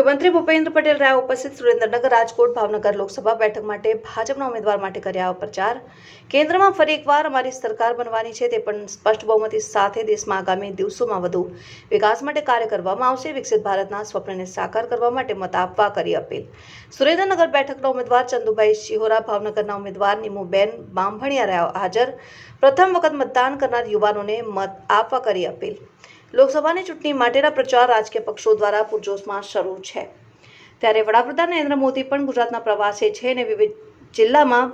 મુખ્યમંત્રી ભૂપેન્દ્ર પટેલ રહ્યા ઉપસ્થિત સુરેન્દ્રનગર રાજકોટ ભાવનગર લોકસભા બેઠક માટે ભાજપના ઉમેદવાર માટે કર્યા પ્રચાર। કેન્દ્રમાં ફરી એકવાર અમારી સરકાર બનવાની છે, તે પણ સ્પષ્ટ બહુમતી સાથે દેશમાં આગામી દિવસોમાં વધુ વિકાસ માટે કાર્ય કરવામાં આવશે। વિકસિત ભારતના સ્વપ્નને સાકાર કરવા માટે મત આપવા કરી અપીલ। સુરેન્દ્રનગર બેઠકના ઉમેદવાર ચંદુભાઈ શિહોરા, ભાવનગરના ઉમેદવાર નીમુબેન બામભણિયા રહ્યા હાજર। પ્રથમ વખત મતદાન કરનાર યુવાનોને મત આપવા કરી અપીલ। લોકસભાની ચૂંટણી માટેના પ્રચાર રાજકીય પક્ષો દ્વારા પૂરજોશમાં શરૂ છે, ત્યારે વડાપ્રધાન નરેન્દ્ર મોદી પણ ગુજરાતના પ્રવાસે છે અને વિવિધ જિલ્લામાં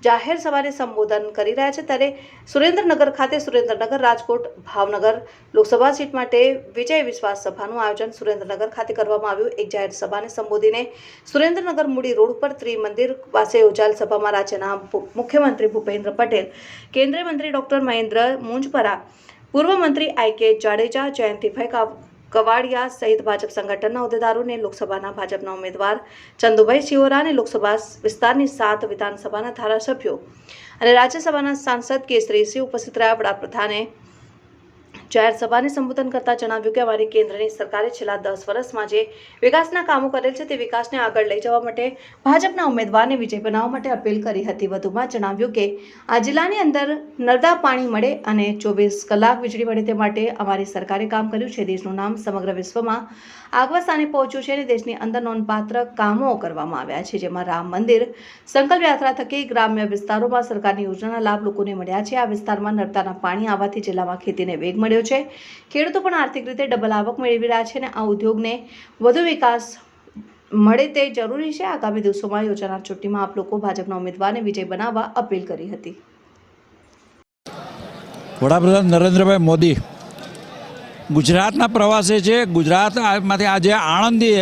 જાહેર સભાને સંબોધન કરી રહ્યા છે। ત્યારે સુરેન્દ્રનગર ખાતે સુરેન્દ્રનગર, રાજકોટ, ભાવનગર લોકસભા સીટ માટે વિજય વિશ્વાસ સભાનું આયોજન સુરેન્દ્રનગર ખાતે કરવામાં આવ્યું। એક જાહેર સભાને સંબોધીને સુરેન્દ્રનગર મૂડી રોડ પર ત્રિમંદિર પાસે યોજાયેલ સભામાં રાજ્યના મુખ્યમંત્રી ભૂપેન્દ્ર પટેલ, કેન્દ્રીય મંત્રી ડોક્ટર મહેન્દ્ર મુંજપરા, પૂર્વ મંત્રી આઈ.કે. જાડેજા, જયંતિભાઈ કવાડિયા સહિત ભાજપ સંગઠનના હોદ્દેદારોને લોકસભાના ભાજપના ઉમેદવાર ચંદુભાઈ શિહોરા અને લોકસભા વિસ્તારની 7 વિધાનસભાના ધારાસભ્યો અને રાજ્યસભાના સાંસદ કેસરીસિંહ ઉપસ્થિત રહ્યા। વડાપ્રધાને જાહેર સભાને સંબોધન કરતા જણાવ્યું કે અમારી કેન્દ્રની સરકારે છેલ્લા 10 વર્ષમાં જે વિકાસના કામો કરેલ છે તે વિકાસને આગળ લઈ જવા માટે ભાજપના ઉમેદવારને વિજય બનાવવા માટે અપીલ કરી હતી। વધુમાં જણાવ્યું કે આ જિલ્લાની અંદર નર્મદા પાણી મળે અને 24 કલાક વીજળી મળે તે માટે અમારી સરકારે કામ કર્યું છે। દેશનું નામ સમગ્ર વિશ્વમાં આગવા સ્થાને પહોંચ્યું છે અને દેશની અંદર નોંધપાત્ર કામો કરવામાં આવ્યા છે, જેમાં રામ મંદિર, સંકલ્પ યાત્રા થકી ગ્રામ્ય વિસ્તારોમાં સરકારની યોજનાના લાભ લોકોને મળ્યા છે। આ વિસ્તારમાં નર્મદાના પાણી આવવાથી જિલ્લામાં ખેતીને વેગ મળ્યો છે। ખેડૂતો પણ આર્થિક રીતે ડબલ આવક મેળવી રહ્યા છે અને આ ઉદ્યોગને વધુ વિકાસ મળે તે જરૂરી છે। આગામી દિવસોમાં યોજાનાર ચૂંટણીમાં આપ લોકો ભાજપના ઉમેદવારને વિજય બનાવવા અપીલ કરી હતી। વડાપ્રધાન નરેન્દ્રભાઈ મોદી ગુજરાતના પ્રવાસે છે। ગુજરાતમાંથી આજે આણંદથી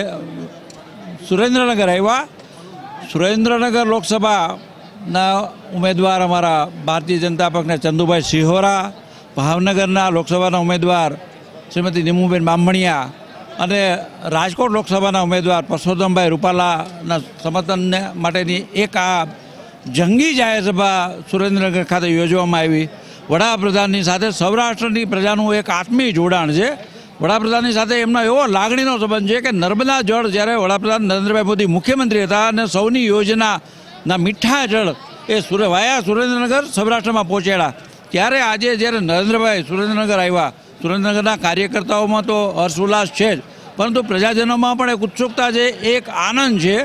સુરેન્દ્રનગર આવ્યા। સુરેન્દ્રનગર લોકસભાના ઉમેદવાર અમારા ભારતીય જનતા પક્ષના ચંદુભાઈ શિહોરા, ભાવનગરના લોકસભાના ઉમેદવાર શ્રીમતી નીમુબેન બામભણિયા અને રાજકોટ લોકસભાના ઉમેદવાર પરસોત્તમભાઈ રૂપાલાના સમર્થન માટેની એક આ જંગી જાહેર સભા સુરેન્દ્રનગર ખાતે યોજવામાં આવી। વડાપ્રધાનની સાથે સૌરાષ્ટ્રની પ્રજાનું એક આત્મીય જોડાણ છે। વડાપ્રધાનની સાથે એમનો એવો લાગણીનો સંબંધ છે કે નર્મદા જળ જ્યારે વડાપ્રધાન નરેન્દ્રભાઈ મોદી મુખ્યમંત્રી હતા અને સૌની યોજનાના મીઠા જળ એ વાયા સુરેન્દ્રનગર સૌરાષ્ટ્રમાં પહોંચાડ્યા, ત્યારે આજે જ્યારે નરેન્દ્રભાઈ સુરેન્દ્રનગર આવ્યા, સુરેન્દ્રનગરના કાર્યકર્તાઓમાં તો હર્ષ ઉલ્લાસ છે જ, પરંતુ પ્રજાજનોમાં પણ એક ઉત્સુકતા છે, એક આનંદ છે।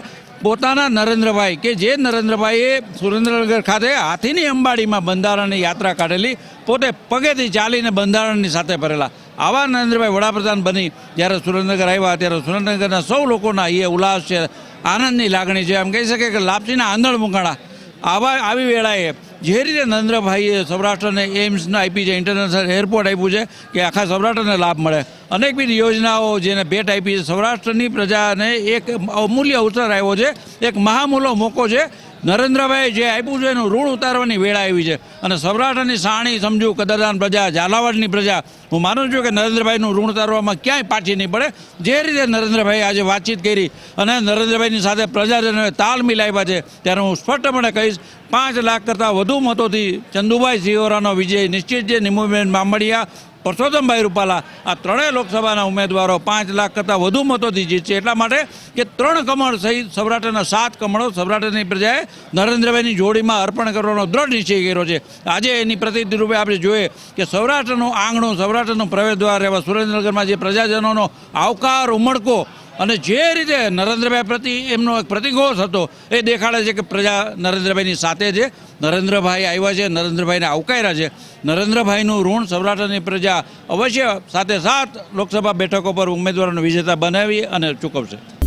પોતાના નરેન્દ્રભાઈ કે જે નરેન્દ્રભાઈએ સુરેન્દ્રનગર ખાતે હાથીની અંબાડીમાં બંધારણની યાત્રા કાઢેલી, પોતે પગેથી ચાલીને બંધારણની સાથે ભરેલા, આવા નરેન્દ્રભાઈ વડાપ્રધાન બની જ્યારે સુરેન્દ્રનગર આવ્યા ત્યારે સુરેન્દ્રનગરના સૌ લોકોના એ ઉલ્લાસ છે, આનંદની લાગણી છે। એમ કહી શકે કે લાપસીના આંધણ મૂકાણા આવી વેળાએ જે રીતે નરેન્દ્રભાઈએ સૌરાષ્ટ્રને એમ્સના આપી છે, ઇન્ટરનેશનલ એરપોર્ટ આપ્યું છે કે આખા સૌરાષ્ટ્રને લાભ મળે, અનેકવિધ યોજનાઓ જેને ભેટ આપી છે, સૌરાષ્ટ્રની પ્રજાને એક અમૂલ્ય અવસર આવ્યો છે, એક મહામૂલો મોકો છે। નરેન્દ્રભાઈ જે આપ્યું છે એનું ઋણ ઉતારવાની વેળા આવી છે અને સૌરાષ્ટ્રની સાણી સમજુ કદરદાન પ્રજા, ઝાલાવાડની પ્રજા, હું માનું છું કે નરેન્દ્રભાઈનું ઋણ ઉતારવામાં ક્યાંય પાછી નહીં પડે। જે રીતે નરેન્દ્રભાઈ આજે વાતચીત કરી અને નરેન્દ્રભાઈની સાથે પ્રજાજનોએ તાલ મિલાવ્યા છે, ત્યારે હું સ્પષ્ટપણે કહીશ 5 લાખ કરતાં વધુ મતોથી ચંદુભાઈ શિહોરાનો વિજય નિશ્ચિત છે। નીમુબેન બામભણિયા, પરસોત્તમભાઈ રૂપાલા, આ ત્રણેય લોકસભાના ઉમેદવારો 5 લાખ કરતાં વધુ મતોથી જીતશે, એટલા માટે કે 3 કમળ સહિત સૌરાષ્ટ્રના 7 કમળો સૌરાષ્ટ્રની પ્રજાએ નરેન્દ્રભાઈની જોડીમાં અર્પણ કરવાનો દ્રઢ નિશ્ચય કર્યો છે। આજે એની પ્રતિનિધિ રૂપે આપણે જોઈએ કે સૌરાષ્ટ્રનું આંગણું, સૌરાષ્ટ્રનું પ્રવેશદ્વાર એવા સુરેન્દ્રનગરમાં જે પ્રજાજનોનો આવકાર ઉમળકો અને જે રીતે નરેન્દ્રભાઈ પ્રતિ એમનો એક પ્રતિઘોષ હતો એ દેખાડે છે કે પ્રજા નરેન્દ્રભાઈની સાથે છે। નરેન્દ્રભાઈ આવ્યા છે, નરેન્દ્રભાઈને આવકાર્યા છે। નરેન્દ્રભાઈનું ઋણ સૌરાષ્ટ્રની પ્રજા અવશ્ય સાથે 7 લોકસભા બેઠકો પર ઉમેદવારોને વિજેતા બનાવી અને ચૂકવશે।